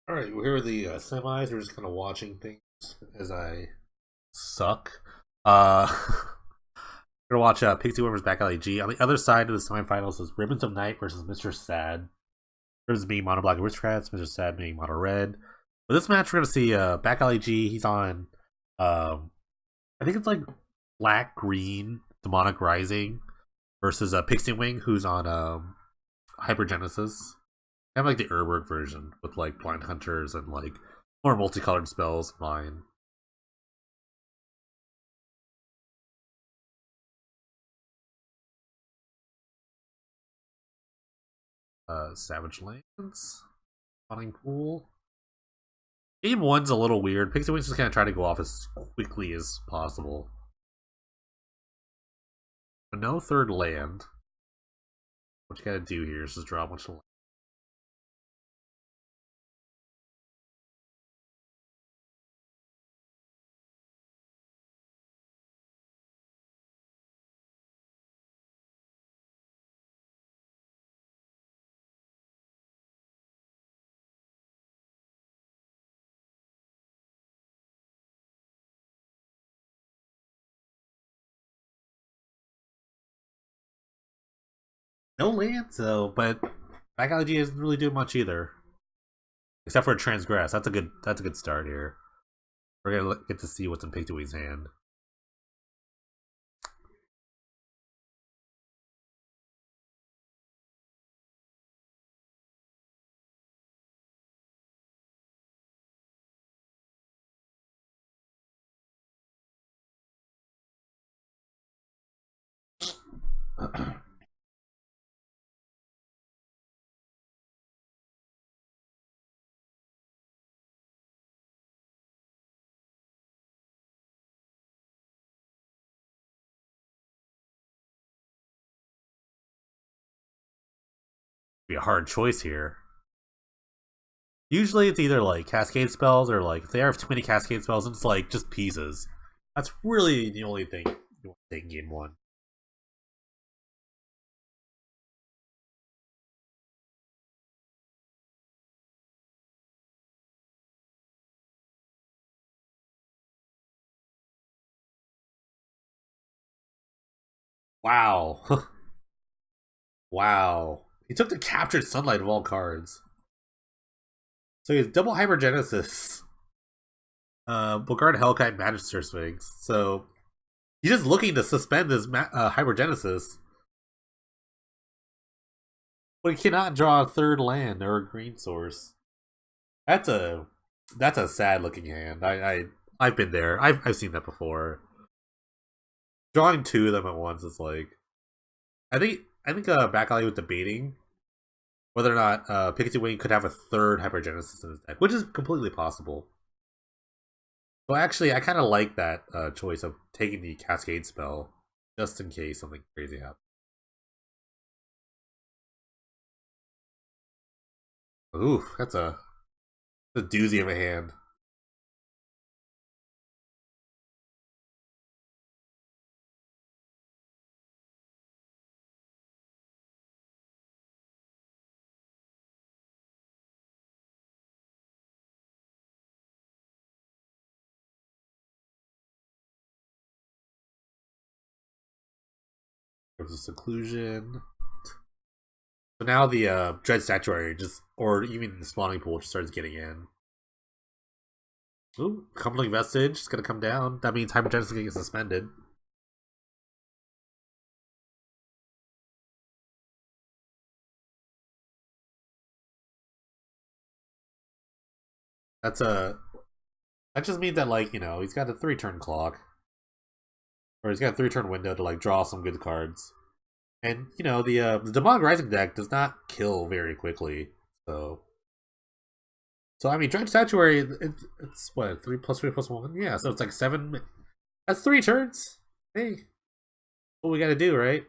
All right, well, here are the semis. We're just kind of watching things as I suck. We're gonna watch Pixie Winners back LAG. On the other side of the semifinals is Ribbons of Night versus Mr. Sad. Ribbons being mono black aristocrats, Mr. Sad being mono red. For this match, we're gonna see back LAG. He's on, I think it's like black green demonic rising versus Pixie Wing, who's on Hypergenesis. I have like the Urberg version with like blind hunters and like more multicolored spells. Mine. Savage Lands, Spawning Pool. Game one's a little weird. Pixie Wings just kind of try to go off as quickly as possible. But no third land. What you gotta do here is just draw a bunch of land. No lands though, but back LG isn't really doing much either. Except for a transgress. That's a good start here. We're gonna get to see what's in Pixie Wings' hand. Be a hard choice here. Usually it's either like cascade spells or like if they have too many cascade spells, it's like just pieces. That's really the only thing you want to take in game one. Wow. Wow. He took the captured sunlight of all cards. So he has double hypergenesis. Bogard Hellkite Magister Sphinx. So he's just looking to suspend this hypergenesis. But he cannot draw a third land or a green source. That's a sad looking hand. I've been there. I've seen that before. Drawing two of them at once is like I think Back Alley was debating whether or not Pixie Wing could have a third hypergenesis in his deck, which is completely possible. So actually, I kind of like that choice of taking the Cascade spell just in case something crazy happens. Ooh, a doozy of a hand. There's a seclusion. So now the Dread Statuary just, or even the spawning pool just starts getting in. Ooh, Crumbling Vestige is gonna come down. That means Hypergenesis is gonna get suspended. That's a that just means that like, he's got a 3-turn clock. Or he's got a 3-turn window to like draw some good cards. And the Demonic Rising deck does not kill very quickly. So I mean, Dread Statuary, it's what, 3+3+1? Yeah, so it's like 7. That's 3 turns. Hey, what we gotta do, right?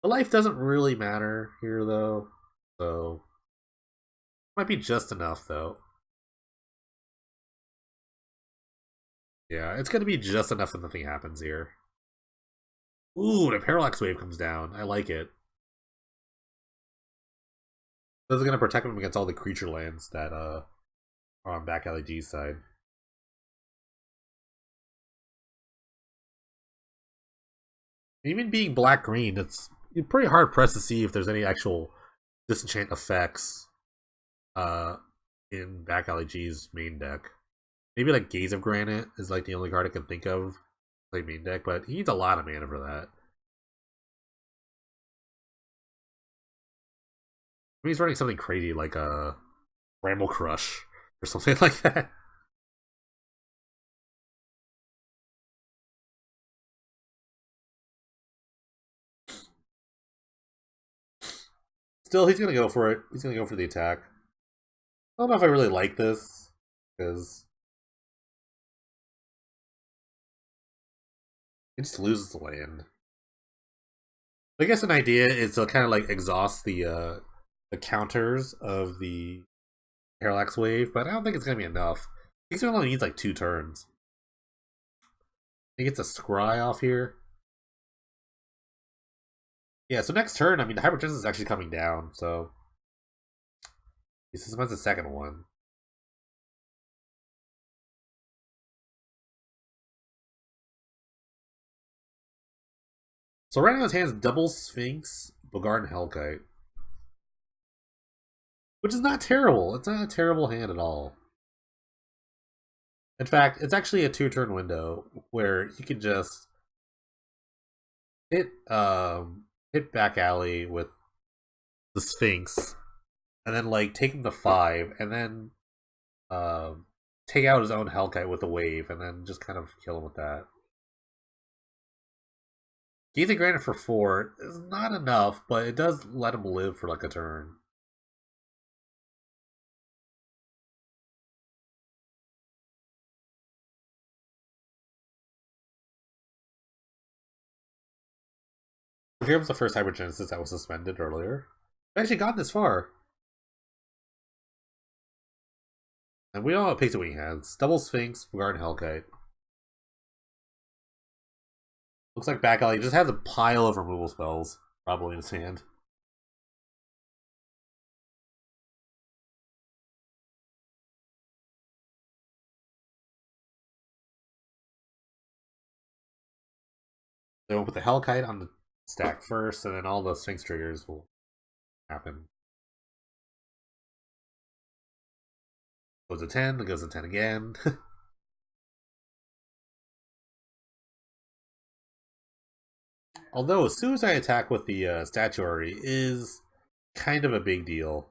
The life doesn't really matter here, though. So might be just enough, though. Yeah, it's gonna be just enough that nothing happens here. Ooh, the Parallax Wave comes down. I like it. This is gonna protect him against all the creature lands that are on back alley G's side. Even being black green, you're pretty hard pressed to see if there's any actual disenchant effects uh in back alley G's main deck. Maybe like Gaze of Granite is like the only card I can think of play main deck, but he needs a lot of mana for that. Maybe he's running something crazy like a Bramble Crush or something like that. Still, he's gonna go for it. He's gonna go for the attack. I don't know if I really like this because it just loses the land. I guess an idea is to kind of like exhaust the counters of the Parallax Wave, but I don't think it's gonna be enough. I think it only needs like 2 turns. He gets a scry off here. Yeah, so next turn, I mean, the Hypergenesis is actually coming down, so he suspends the second one. So right now his hand's double Sphinx, Bogart, and Hellkite. Which is not terrible. It's not a terrible hand at all. In fact, it's actually a 2-turn window where he can just hit back alley with the Sphinx, and then like take him to 5, and then take out his own Hellkite with a wave, and then just kind of kill him with that. Gazing Granite for 4 is not enough, but it does let him live for like a turn. Here was the first Hypergenesis that was suspended earlier. I've actually gotten this far. And we don't know what Pixie Wing has. Double Sphinx, Guard, and Hellkite. Looks like back alley just has a pile of removal spells, probably in his hand. They will put the Hellkite on the stack first, and then all the Sphinx triggers will happen. Goes to 10, it goes to 10 again. Although, as soon as I attack with the statuary is kind of a big deal.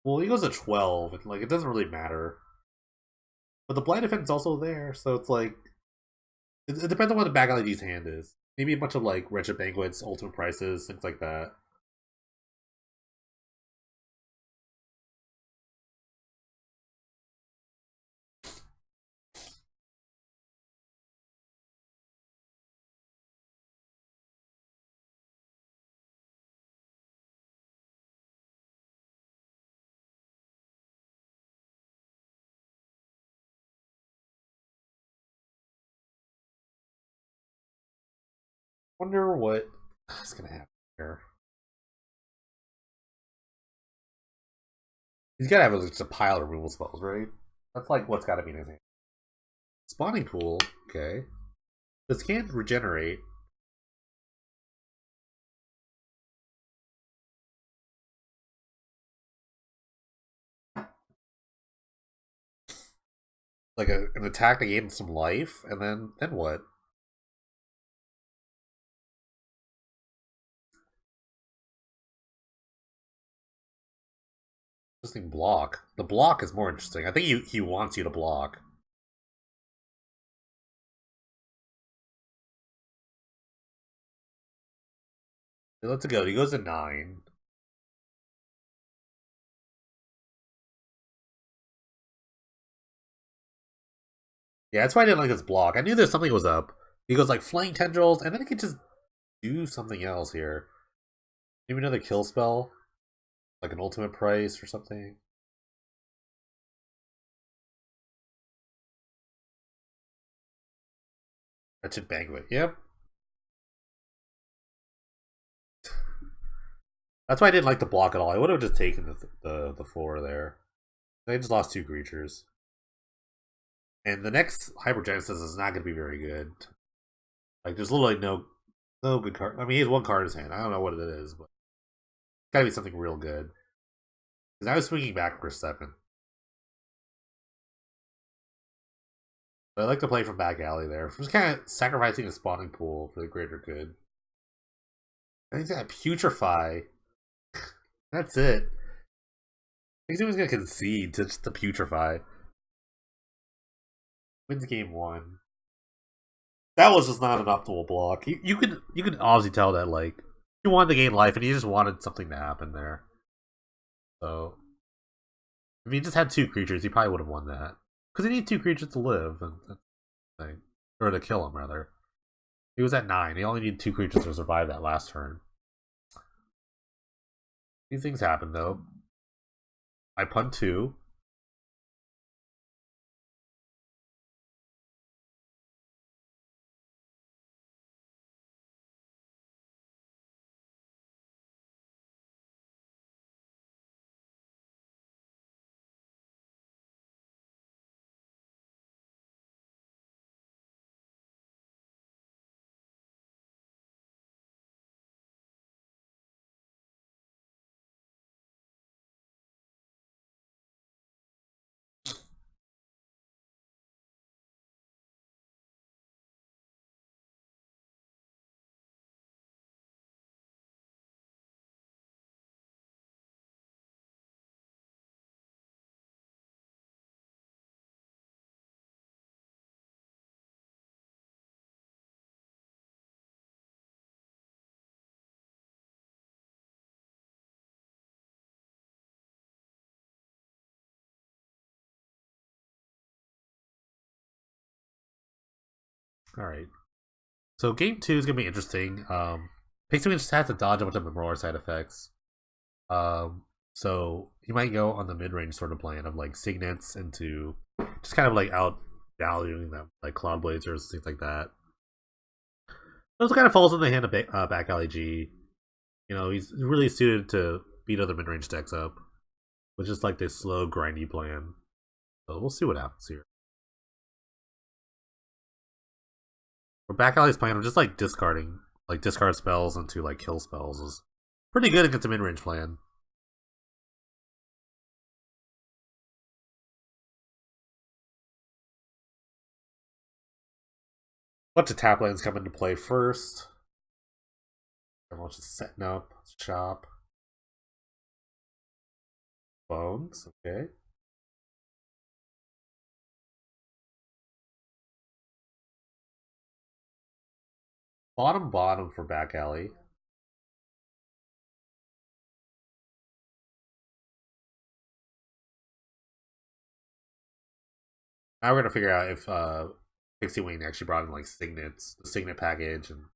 Well, he goes to 12, and like it doesn't really matter. But the blind defense is also there, so it's like it depends on what the back LED's hand is. Maybe a bunch of like Wretched Banquets, Ultimate Prices, things like that. Wonder what is gonna happen here. He's gotta have just a pile of removal spells, right? That's like what's gotta be in his hand. Spawning Pool, okay. This can't regenerate. Like an attack to gain some life, and then what? Interesting block. The block is more interesting. I think he wants you to block. He lets it go. He goes to 9. Yeah, that's why I didn't like this block. I knew there's something was up. He goes like Flaying Tendrils, and then he could just do something else here. Maybe another kill spell? Like an ultimate price or something? Wretched Banquet, yep. That's why I didn't like the block at all. I would have just taken the 4 there. They just lost 2 creatures. And the next Hypergenesis is not going to be very good. Like, there's literally no good card. I mean, he has 1 card in his hand. I don't know what it is, but it's got to be something real good. Because I was swinging back for 7. But I like to play from back alley there. Just kind of sacrificing a spawning pool for the greater good. I think he's got Putrefy. That's it. I think he was going to concede to just the Putrefy. Wins game 1. That was just not an optimal block. You could obviously tell that, like, he wanted to gain life and he just wanted something to happen there. So if he just had 2 creatures, he probably would have won that. Because he needs 2 creatures to live, or to kill him, rather. He was at 9. He only needed 2 creatures to survive that last turn. These things happen, though. I punt 2. Alright. So game 2 is going to be interesting. Pixie just has to dodge a bunch of Memorial side effects. So he might go on the mid-range sort of plan of like Signets into just kind of like out valuing them, like Cloud Blazers, things like that. Those kind of falls in the hand of back alley G. You know, he's really suited to beat other mid-range decks up, which is like this slow, grindy plan. So we'll see what happens here. For back alley's plan, I'm just like discarding, like discard spells into like kill spells is pretty good against a mid-range plan. Bunch of tap lands come into play first. Everyone's just setting up shop. Bones, okay. Bottom for back alley. Now we're gonna figure out if Pixie Wing actually brought in like signets, the signet package, and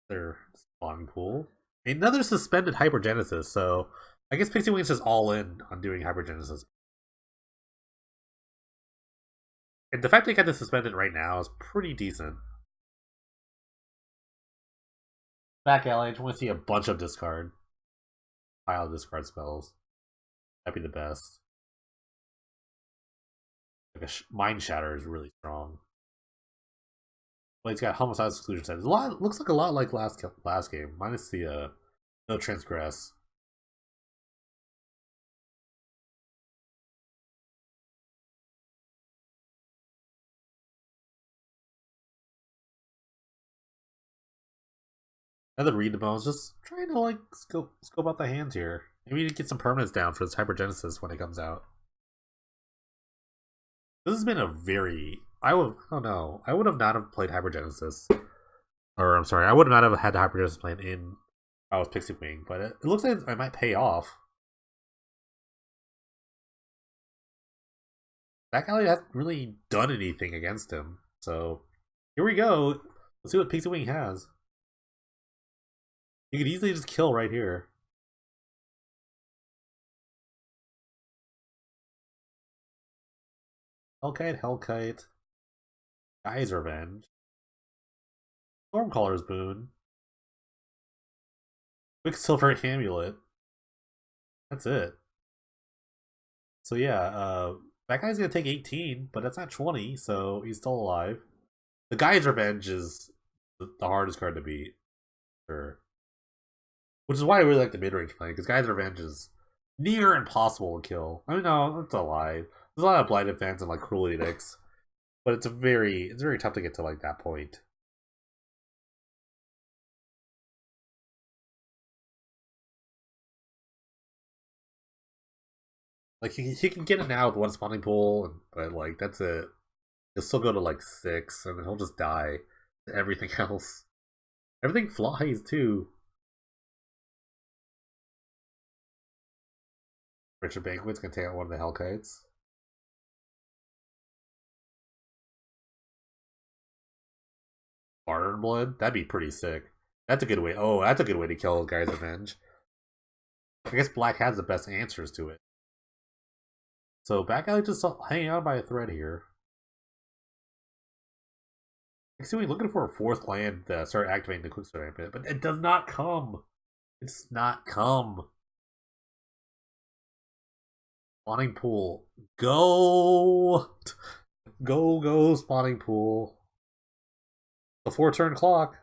their spawning pool. Another suspended hypergenesis, so I guess Pixie Wing's just all in on doing hypergenesis. And the fact they got this suspended right now is pretty decent. Back alley, I just want to see a bunch of discard. Pile of discard spells. That'd be the best. Like Mind Shatter is really strong. Well, he's got Homicide Exclusion set. Looks like a lot like last game, minus the no transgress. Another read the bones, just trying to like scope out the hands here. Maybe you get some permanents down for this hypergenesis when it comes out. This has been a very I don't know. I would have not have played hypergenesis. Or I'm sorry, I would not have had the hypergenesis plan in I was Pixie Wing, but it looks like it might pay off. That guy hasn't really done anything against him. So here we go. Let's see what Pixie Wing has. You could easily just kill right here. Hellkite, Hellkite. Guy's Revenge. Stormcaller's Boon. Quicksilver Amulet. That's it. So yeah, that guy's gonna take 18, but that's not 20, so he's still alive. The Guy's Revenge is the hardest card to beat. Sure. Which is why I really like the mid-range play, because Guy's Revenge is near impossible to kill. I mean, no, that's a lie. There's a lot of Blighted Fans and like Cruel Edicts, but it's very tough to get to like that point. Like he can get it now with one spawning pool, but like that's it. He'll still go to like 6, and then he'll just die. Everything else, everything flies too. Richard Banquet's gonna take out one of the Hellkites. Barn Blood? That'd be pretty sick. That's a good way. Oh, that's a good way to kill Guy's Revenge. I guess Black has the best answers to it. So back alley just hanging out by a thread here. Actually, looking for a 4th land to start activating the Quicksilver Amulet, but it does not come. It's not come. Spawning Pool. Go! Go, Spawning Pool. The 4-turn clock.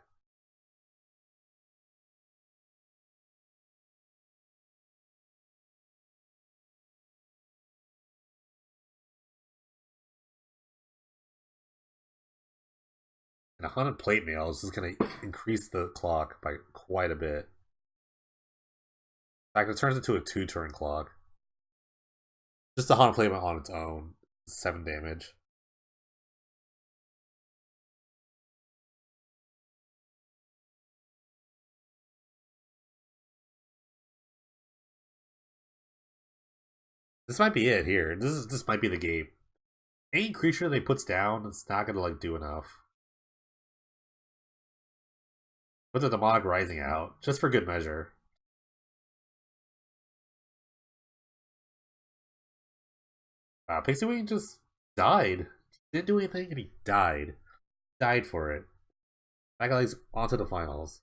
And 100 plate mail is just going to increase the clock by quite a bit. In fact, it turns into a 2-turn clock. Just the 100 plate mail on its own. 7 damage. This might be it here. This might be the game. Any creature they puts down, it's not gonna like do enough. Put the Demonic Rising out, just for good measure. Wow, Pixie Wing just died. Didn't do anything and he died. Died for it. That guy's onto the finals.